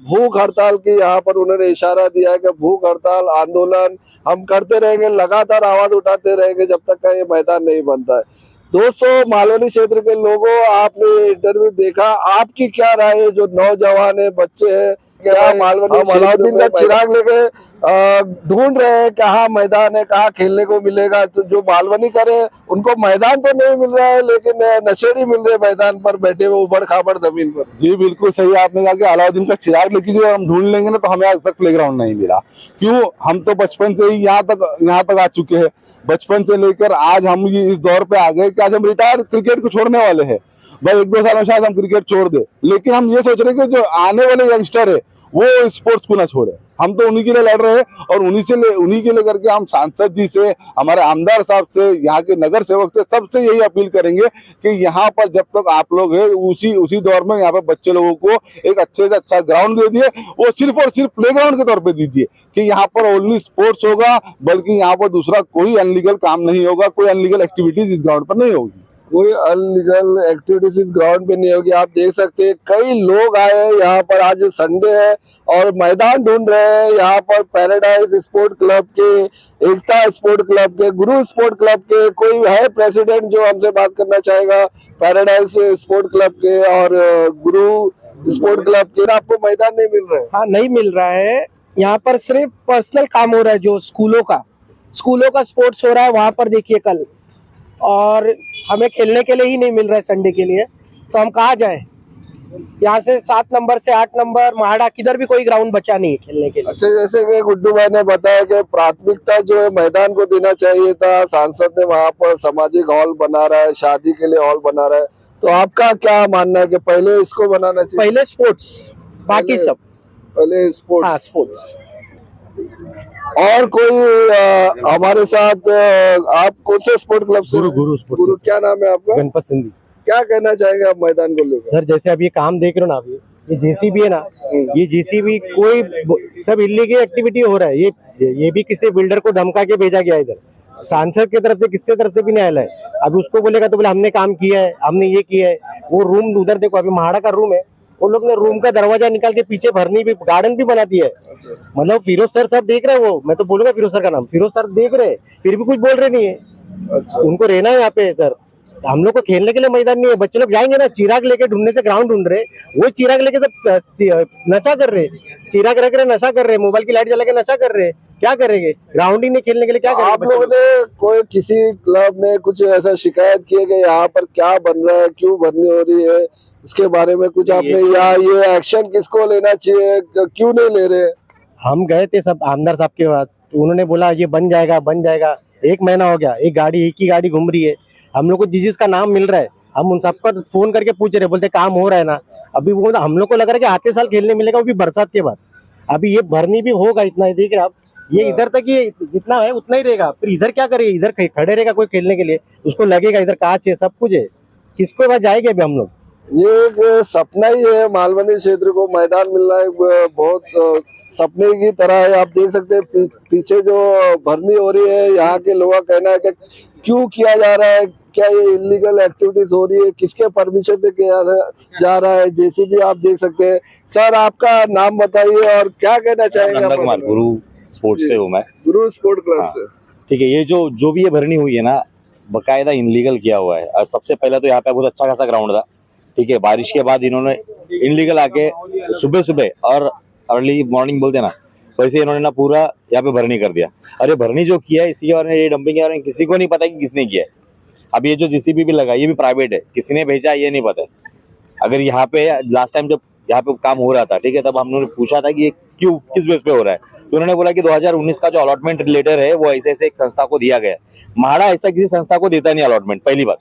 H: भूख हड़ताल की यहाँ पर उन्होंने इशारा दिया है कि भूख हड़ताल आंदोलन हम करते रहेंगे, लगातार आवाज उठाते रहेंगे जब तक का ये मैदान नहीं बनता है। दोस्तों, मालवनी क्षेत्र के लोगों, आपने इंटरव्यू देखा, आपकी क्या राय है? जो नौजवान है, बच्चे हैं, क्या मालवनी अलाउद्दीन का चिराग लेके ढूंढ रहे हैं कहाँ मैदान है, कहाँ खेलने को मिलेगा। तो जो मालवनी करे उनको मैदान तो नहीं मिल रहा है, लेकिन नशेड़ी मिल रहे मैदान पर बैठे हुए उबड़ खाबड़ जमीन पर।
D: जी बिल्कुल सही आपने कहा कि अलाउद्दीन का चिराग लेके जो हम ढूंढ लेंगे ना तो हमें आज तक प्लेग्राउंड नहीं मिला। क्यों? हम तो बचपन से ही यहाँ तक आ चुके हैं, बचपन से लेकर आज हम ये इस दौर पे आ गए कि आज हम रिटायर क्रिकेट को छोड़ने वाले हैं। भाई 1-2 साल में शायद हम क्रिकेट छोड़ दे, लेकिन हम ये सोच रहे हैं कि जो आने वाले यंगस्टर है वो स्पोर्ट्स को ना छोड़े। हम तो उन्हीं के लिए लड़ रहे हैं और उन्हीं के लिए करके हम सांसद जी से, हमारे आमदार साहब से, यहाँ के नगर सेवक से, सबसे यही अपील करेंगे कि यहाँ पर जब तक आप लोग हैं उसी दौर में यहाँ पर बच्चे लोगों को एक अच्छे से अच्छा ग्राउंड दे दिए, वो सिर्फ और सिर्फ प्लेग्राउंड के तौर पे दीजिए कि यहाँ पर ओनली स्पोर्ट्स होगा, बल्कि यहाँ पर दूसरा कोई अनलीगल काम नहीं होगा, कोई अनलीगल एक्टिविटीज इस ग्राउंड पर नहीं होगी।
H: कोई अनलीगल एक्टिविटीज इस ग्राउंड पे नहीं होगी। आप देख सकते हैं कई लोग आए हैं यहाँ पर, आज संडे है और मैदान ढूंढ रहे हैं। यहाँ पर पैराडाइज स्पोर्ट क्लब के, एकता स्पोर्ट क्लब के, गुरु स्पोर्ट क्लब के, कोई है प्रेसिडेंट जो हमसे बात करना चाहेगा पैराडाइज स्पोर्ट क्लब के और गुरु स्पोर्ट क्लब के? आपको मैदान नहीं मिल रहा है?
I: हाँ, नहीं मिल रहा है। यहाँ पर सिर्फ पर्सनल काम हो रहा है, जो स्कूलों का स्पोर्ट्स हो रहा है वहाँ पर देखिए कल, और हमें खेलने के लिए ही नहीं मिल रहा है संडे के लिए, तो हम कहाँ जाएं? यहाँ से 7 नंबर से 8 नंबर महाड़ा किधर भी कोई ग्राउंड बचा नहीं है खेलने के लिए।
H: अच्छा, जैसे कि गुड्डू भाई ने बताया कि प्राथमिकता जो है मैदान को देना चाहिए था, सांसद ने वहाँ पर सामाजिक हॉल बना रहा है, शादी के लिए हॉल बना रहा है, तो आपका क्या मानना है कि पहले इसको बनाना चाहिए?
I: पहले स्पोर्ट्स, बाकी सब
H: पहले स्पोर्ट्स।
I: हाँ, स्पोर्ट्स।
H: और कोई हमारे साथ, आप कौन से स्पोर्ट क्लब से? गुरु, क्या नाम है आपका?
F: गणपत सिंधी।
H: क्या कहना चाहेंगे आप मैदान को लेकर?
F: सर, जैसे अब ये काम देख रहे हो ना, अभी ये जेसीबी है ना, ये जेसीबी कोई सब इल्लीगल एक्टिविटी हो रहा है। ये भी किसी बिल्डर को धमका के भेजा गया इधर, सांसद की तरफ से, किसी तरफ से भी नहीं आया है। अभी उसको बोलेगा तो बोले हमने काम किया है, हमने ये किया है। वो रूम उधर देखो, अभी महाड़ा का रूम है, वो लोग ने रूम का दरवाजा निकाल के पीछे भरनी भी, गार्डन भी बना दिया है। मतलब फिरोज सर सब देख रहे हैं, वो मैं तो बोलूंगा फिरोज सर का नाम, फिरोज सर देख रहे हैं, फिर भी कुछ बोल रहे नहीं है। उनको रहना है यहाँ पे। सर, हम लोग को खेलने के लिए मैदान नहीं है। बच्चे लोग जाएंगे ना, चिराग लेके ढूंढने से ग्राउंड ढूंढ रहे, वो चिराग लेके सब नशा कर रहे, चिराग रख रहे, नशा कर रहे, मोबाइल की लाइट जला के नशा कर रहे। क्या करेंगे? ग्राउंड ही नहीं खेलने के लिए, क्या करेंगे?
H: आप लोगों ने कोई किसी क्लब ने कुछ ऐसा शिकायत की है कि यहाँ पर क्या बन रहा है, क्यों भरनी हो रही है, इसके बारे में कुछ आपने, या ये एक्शन किसको लेना चाहिए, क्यों नहीं ले रहे?
F: हम गए थे सब आमदार साहब के पास, तो उन्होंने बोला ये बन जाएगा। 1 महीना हो गया, एक ही गाड़ी घूम रही है। हम लोग को जिसका नाम मिल रहा है, हम उन सब पर फोन करके पूछ रहे, बोलते काम हो रहा है ना। अभी वो हम लोग को लग रहा है कि आते साल खेलने मिलेगा, वो भी बरसात के बाद। अभी ये भरनी भी होगा, इतना ही देख रहे आप, ये इधर तक ये जितना है उतना ही रहेगा। फिर इधर क्या करेगा? इधर खड़े रहेगा कोई खेलने के लिए, उसको लगेगा इधर कांच है, सब कुछ है, किसको पास जाएंगे अभी हम लोग?
H: ये एक सपना ही है, मालवनी क्षेत्र को मैदान मिलना है, बहुत सपने की तरह है। आप देख सकते हैं पीछे जो भरनी हो रही है, यहाँ के लोगों का कहना है कि क्यों किया जा रहा है, क्या ये इलीगल एक्टिविटीज हो रही है, किसके परमिशन से किया जा रहा है। जेसीबी आप देख सकते हैं। सर, आपका नाम बताइए और क्या कहना चाहेंगे?
E: गुरु स्पोर्ट्स से हूँ मैं,
H: गुरु स्पोर्ट क्लब से।
E: ठीक है, ये जो भी ये भरनी हुई है ना, बकायदा इनलीगल किया हुआ है। सबसे पहले तो यहाँ पे बहुत अच्छा खासा ग्राउंड था, ठीक है, बारिश के बाद इन्होंने इनलीगल आके सुबह और अर्ली मॉर्निंग बोलते हैं ना, वैसे इन्होंने ना पूरा यहाँ पे भरनी कर दिया। अरे भरनी जो किया है इसी के बारे में, ये डंपिंग के बारे में किसी को नहीं पता कि किसने किया है। अब ये जो जेसीबी भी लगा ये भी प्राइवेट है, किसी ने भेजा ये नहीं पता है। अगर यहाँ पे लास्ट टाइम जब यहाँ पे काम हो रहा था, ठीक है, तब हम लोगों ने पूछा था कि ये क्यों, किस बेस पे हो रहा है, तो उन्होंने बोला कि 2019 का जो अलॉटमेंट लेटर है वो ऐसे ऐसे एक संस्था को दिया गया है। माड़ा ऐसा किसी संस्था को देता नहीं अलॉटमेंट, पहली बात।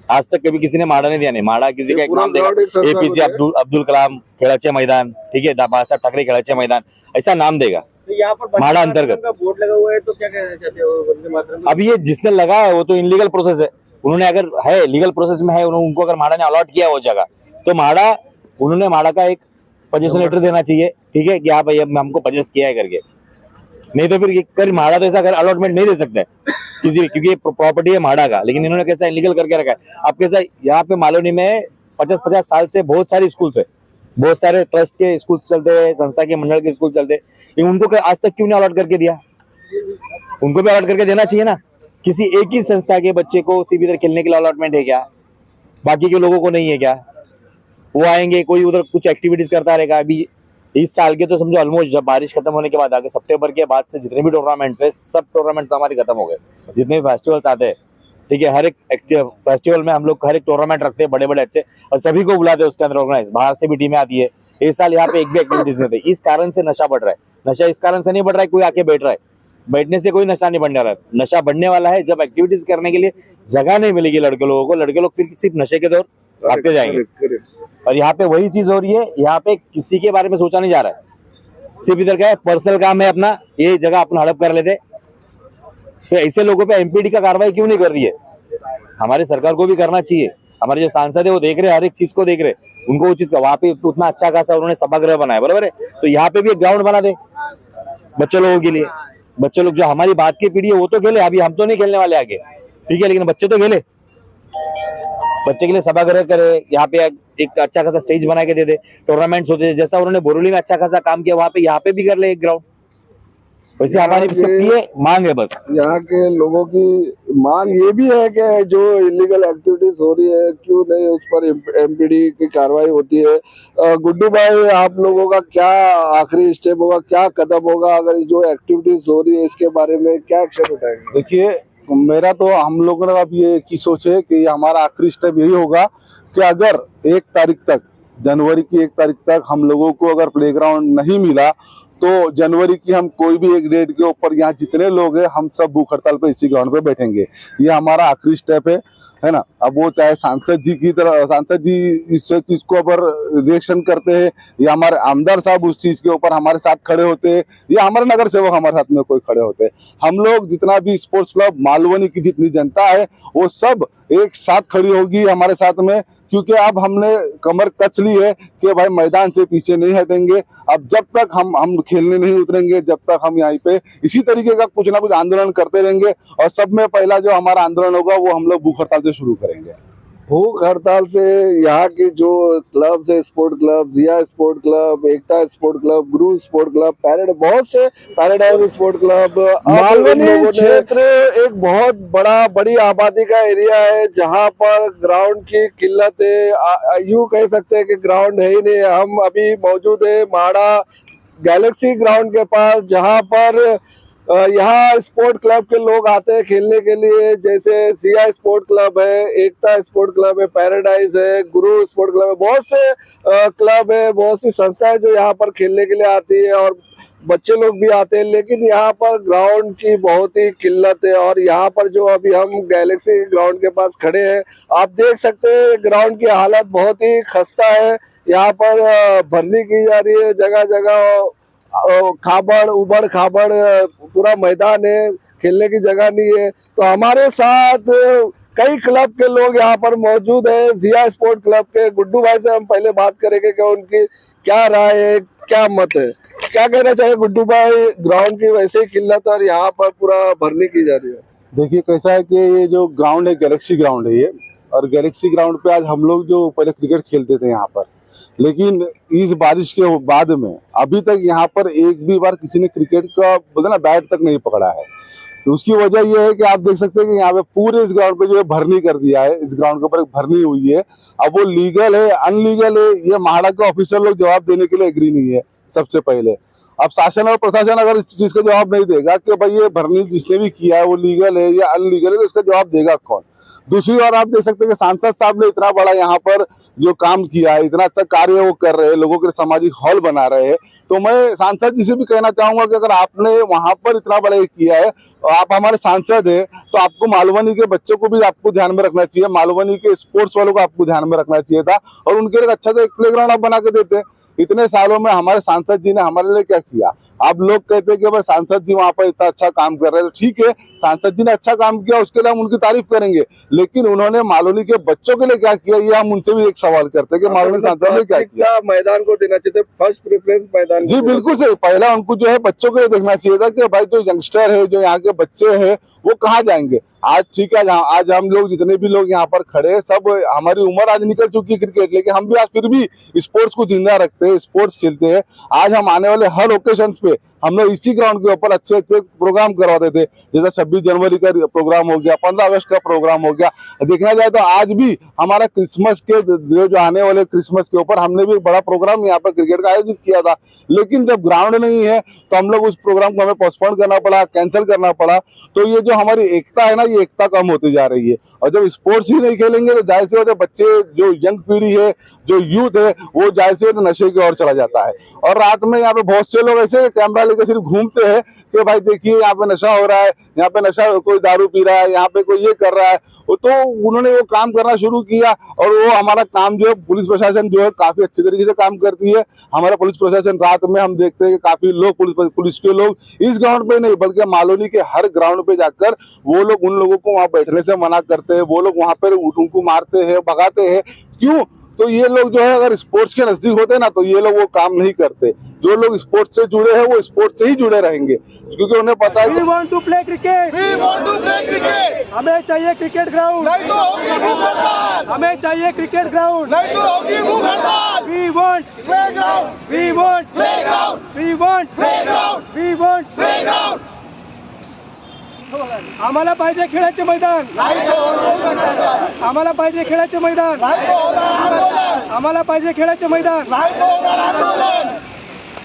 E: आज तक कभी किसी ने माड़ा नहीं दिया, नहीं। माड़ा किसी का एक नाम देगा, एपीजे अब्दुल कलाम खेळाचे मैदान, ठीक है, बाळासाहेब ठाकरे खेळाचे मैदान, ऐसा नाम देगा।
G: तो यहाँ पर
E: माड़ा अंतर्गत
G: बोर्ड लगा हुआ है, तो क्या कहना चाहते हो वंदे मातरम?
E: अब ये जिसने लगा है वो तो इनलीगल प्रोसेस है। उन्होंने अगर है लीगल प्रोसेस में है, उनको अगर माड़ा ने अलॉट किया वो जगह, तो उन्होंने माड़ा का एक पजेशन लेटर देना चाहिए, ठीक है, कि हाँ भाई हमको पजेस किया है करके। नहीं तो फिर कर माड़ा तो ऐसा अगर अलॉटमेंट नहीं दे सकता है किसी, क्योंकि प्रॉपर्टी है माड़ा का, लेकिन इन्होंने कैसा इलीगल करके रखा है। अब कैसा यहाँ पे मालवनी में 50-50 साल से बहुत सारे स्कूल्स है, बहुत सारे ट्रस्ट के स्कूल चलते हैं, संस्था के मंडल के स्कूल चलते हैं, उनको आज तक क्यों नहीं अलॉट करके दिया? उनको भी अलॉट करके देना चाहिए ना। किसी एक ही संस्था के बच्चे को सिर्फ इधर खेलने के लिए अलॉटमेंट है क्या? बाकी के लोगों को नहीं है क्या? वो आएंगे, कोई उधर कुछ एक्टिविटीज करता रहेगा। अभी इस साल के तो समझो ऑलमोस्ट जब बारिश खत्म होने के बाद आगे सितंबर के बाद से जितने भी टूर्नामेंट्स है, सब टूर्नामेंट्स हमारे खत्म हो गए। जितने भी फेस्टिवल्स आते हैं, ठीक है, हर एक फेस्टिवल में हम लोग हर एक टूर्नामेंट रखते हैं बड़े बड़े अच्छे, और सभी को बुलाते हैं उसके अंदर ऑर्गेनाइज। बाहर से भी टीमें आती है। इस साल यहाँ पे एक भी एक्टिविटीज नहीं थी। इस कारण से नशा बढ़ रहा है। नशा इस कारण से नहीं बढ़ रहा है कोई आके बैठ रहा है, बैठने से कोई नशा नहीं बढ़ने रहा है। नशा बढ़ने वाला है जब एक्टिविटीज करने के लिए जगह नहीं मिलेगी लड़के लोगों को। लड़के लोग फिर सिर्फ नशे के दौर भागते जाएंगे। और यहाँ पे वही चीज हो रही है, यहाँ पे किसी के बारे में सोचा नहीं जा रहा है। सिर्फ इधर क्या है, पर्सनल काम है अपना, ये जगह अपन हड़प कर लेते। फिर ऐसे लोगों पे एमपीडी का कार्रवाई क्यों नहीं कर रही है? हमारी सरकार को भी करना चाहिए। हमारे जो सांसद है वो देख रहे, हर एक चीज को देख रहे, उनको वो चीज का वहां पे उतना अच्छा खासा उन्होंने सभागृह बनाया, बराबर है, तो यहाँ पे भी एक ग्राउंड बना दे बच्चे लोगों के लिए। बच्चे लोग जो हमारी बात की पीढ़ी है वो तो खेले, अभी हम तो नहीं खेलने वाले आगे, ठीक है, लेकिन बच्चे तो खेले। बच्चे के लिए सभागृह करे, यहाँ पे एक अच्छा खासा स्टेज बना के दे दे, टूर्नामेंट्स होते, जैसा उन्होंने बोरोली में अच्छा खासा काम किया, वहाँ पे यहाँ पे भी कर ले एक ग्राउंड। वैसे हमारी सबकी ये मांग है, बस
H: यहाँ के लोगों की मांग ये भी है कि जो इलीगल एक्टिविटीज हो रही है क्यों नहीं उस पर एमपीडी की कार्रवाई होती है। गुड्डू भाई, आप लोगों का क्या आखिरी स्टेप होगा, क्या कदम होगा अगर जो एक्टिविटीज हो रही है इसके बारे में क्या एक्शन उठाएंगे?
D: देखिए, मेरा तो हम लोगों ने अब ये की सोच है कि हमारा आखिरी स्टेप यही होगा कि अगर 1 तारीख तक, जनवरी की 1 तारीख तक हम लोगों को अगर प्लेग्राउंड नहीं मिला तो जनवरी की हम कोई भी एक डेट के ऊपर यहाँ जितने लोग हैं हम सब भूख हड़ताल पे इसी ग्राउंड पे बैठेंगे। ये हमारा आखिरी स्टेप है ना। अब वो चाहे सांसद जी की तरह, सांसद जी इस चीज को ऊपर रिएक्शन करते हैं या हमारे आमदार साहब उस चीज के ऊपर हमारे साथ खड़े होते हैं या हमारे नगर सेवक हमारे साथ में कोई खड़े होते हैं, हम लोग जितना भी स्पोर्ट्स क्लब मालवनी की जितनी जनता है वो सब एक साथ खड़ी होगी हमारे साथ में, क्योंकि अब हमने कमर कस ली है कि भाई मैदान से पीछे नहीं हटेंगे। अब जब तक हम खेलने नहीं उतरेंगे, जब तक हम यहाँ पे इसी तरीके का कुछ ना कुछ आंदोलन करते रहेंगे। और सब में पहला जो हमारा आंदोलन होगा वो हम लोग भूख हड़ताल से शुरू करेंगे।
H: भूख हड़ताल से यहाँ की जो क्लब्स है, स्पोर्ट क्लब, जिया स्पोर्ट क्लब, एकता स्पोर्ट क्लब, गुरु स्पोर्ट क्लब, बहुत से पैराडाइज स्पोर्ट क्लब, मालवनी क्षेत्र एक बहुत बड़ी आबादी का एरिया है जहाँ पर ग्राउंड की किल्लत है। यूँ कह सकते हैं कि ग्राउंड है ही नहीं। हम अभी मौजूद है माड़ा गैलेक्सी ग्राउंड के पास, जहाँ पर यहाँ स्पोर्ट क्लब के लोग आते हैं खेलने के लिए, जैसे सिया स्पोर्ट क्लब है, एकता स्पोर्ट क्लब है, पैराडाइज है, गुरु स्पोर्ट क्लब है, बहुत से क्लब है, बहुत सी संस्थाएं जो यहाँ पर खेलने के लिए आती है और बच्चे लोग भी आते हैं। लेकिन यहाँ पर ग्राउंड की बहुत ही किल्लत है। और यहाँ पर जो अभी हम गैलेक्सी ग्राउंड के पास खड़े हैं, आप देख सकते हैं ग्राउंड की हालत बहुत ही खस्ता है। यहाँ पर भरनी की जा रही है, जगह जगह खाबड़ उबड़ खाबड़ पूरा मैदान है, खेलने की जगह नहीं है। तो हमारे साथ कई क्लब के लोग यहाँ पर मौजूद है। जिया स्पोर्ट क्लब के गुड्डू भाई से हम पहले बात करेंगे कि उनकी क्या राय है, क्या मत है। क्या कहना चाहिए गुड्डू भाई, ग्राउंड की वैसे ही किल्लत और यहाँ पर पूरा भरनी की जा रही है?
D: देखिए कैसा है कि ये जो ग्राउंड है गैलेक्सी ग्राउंड है ये, और गैलेक्सी ग्राउंड पे आज हम लोग जो पहले क्रिकेट खेलते थे यहाँ पर, लेकिन इस बारिश के बाद में अभी तक यहाँ पर एक भी बार किसी ने क्रिकेट का बोलते ना बैट तक नहीं पकड़ा है। तो उसकी वजह यह है कि आप देख सकते हैं कि यहाँ पे पूरे इस ग्राउंड पे जो है भरनी कर दिया है, इस ग्राउंड के ऊपर एक भरनी हुई है। अब वो लीगल है अनलीगल है ये माड़ा के ऑफिसर लोग जवाब देने के लिए एग्री नहीं है। सबसे पहले। अब शासन और प्रशासन अगर इस चीज का जवाब नहीं देगा कि भाई ये भरनी जिसने भी किया है वो लीगल है या अनलीगल है, तो इसका जवाब देगा कौन? दूसरी बार आप देख सकते हैं कि सांसद साहब ने इतना बड़ा यहाँ पर जो काम किया है, इतना अच्छा कार्य वो कर रहे हैं, लोगों के सामाजिक हॉल बना रहे हैं, तो मैं सांसद जी से भी कहना चाहूंगा कि अगर आपने वहां पर इतना बड़ा ये किया है, आप हमारे सांसद हैं, तो आपको मालवनी के बच्चों को भी आपको ध्यान में रखना चाहिए, मालवनी के स्पोर्ट्स वालों को आपको ध्यान में रखना चाहिए था, और उनके लिए अच्छा सा एक प्लेग्राउंड आप बना के देते। इतने सालों में हमारे सांसद जी ने हमारे लिए क्या किया? आप लोग कहते हैं कि भाई सांसद जी वहां पर इतना अच्छा काम कर रहे हैं, तो ठीक है, सांसद जी ने अच्छा काम किया, उसके लिए हम उनकी तारीफ करेंगे, लेकिन उन्होंने मालवनी के बच्चों के लिए क्या किया, ये हम उनसे भी एक सवाल करते हैं कि मालवनी सांसद ने क्या किया।
H: मैदान को देना चाहिए, फर्स्ट प्रेफरेंस मैदान।
D: जी बिल्कुल सही, पहला उनको जो है बच्चों के लिए देखना चाहिए था कि भाई जो यंगस्टर है, जो यहाँ के बच्चे हैं, वो कहाँ जाएंगे। आज ठीक है, आज हम लोग जितने भी लोग यहाँ पर खड़े हैं, सब हमारी उम्र आज निकल चुकी है क्रिकेट, लेकिन हम भी आज फिर भी स्पोर्ट्स को जिंदा रखते हैं, स्पोर्ट्स खेलते हैं। आज हम आने वाले हर ओकेजन पे हम लोग इसी ग्राउंड के ऊपर अच्छे अच्छे प्रोग्राम करवाते थे, जैसे 26 जनवरी का प्रोग्राम हो गया, 15 अगस्त का प्रोग्राम हो गया। देखना जाए तो आज भी हमारा क्रिसमस के जो आने वाले क्रिसमस के ऊपर हमने भी एक बड़ा प्रोग्राम यहाँ पर क्रिकेट का आयोजित किया था, लेकिन जब ग्राउंड नहीं है तो हम लोग उस प्रोग्राम को हमें पोस्टपोन करना पड़ा, कैंसिल करना पड़ा। तो ये जो हमारी एकता है ना, ये एकता कम होती जा रही है, और जब स्पोर्ट्स ही नहीं खेलेंगे तो जाहिर सी बात है बच्चे, जो यंग पीढ़ी है, जो यूथ है, वो जाहिर सी बात है नशे की ओर चला जाता है। और रात में यहाँ पे बहुत से लोग ऐसे कैमरा लेकर सिर्फ घूमते हैं कि भाई देखिए यहाँ पे नशा हो रहा है, यहाँ पे नशा, कोई दारू पी रहा है, यहाँ पे कोई ये कर रहा है। तो उन्होंने वो काम करना शुरू किया, और वो हमारा काम जो है, पुलिस प्रशासन जो है काफी अच्छे तरीके से काम करती है। हमारा पुलिस प्रशासन रात में हम देखते हैं कि काफी लोग पुलिस के लोग इस ग्राउंड पे नहीं बल्कि मालवनी के हर ग्राउंड पे जाकर वो लोग उन लोगों को वहां बैठने से मना करते हैं, वो लोग वहां पर उनको मारते हैं, भगाते हैं। क्यों? तो ये लोग जो है अगर स्पोर्ट्स के नजदीक होते ना तो ये लोग वो काम नहीं करते। जो लोग स्पोर्ट्स से जुड़े हैं वो स्पोर्ट्स से ही जुड़े रहेंगे, क्योंकि उन्हें पता है
B: We want to play cricket.
C: We want to play cricket.
B: हमें चाहिए क्रिकेट ग्राउंड,
C: नहीं तो होगी भूख हड़ताल।
B: हमें चाहिए क्रिकेट ग्राउंड,
C: नहीं तो होगी भूख हड़ताल।
B: We want
C: playground,
B: we want
C: playground,
B: we want
C: playground,
B: we want
C: playground.
B: आम्हाला पाहिजे खेळाचे मैदान,
C: नहीं तो होणार
B: आम्हाला पाहिजे खेळाचे मैदान,
C: नहीं तो होणार आंदोलन,
B: आम्हाला पाहिजे खेळाचे मैदान,
C: नहीं तो होणार आंदोलन।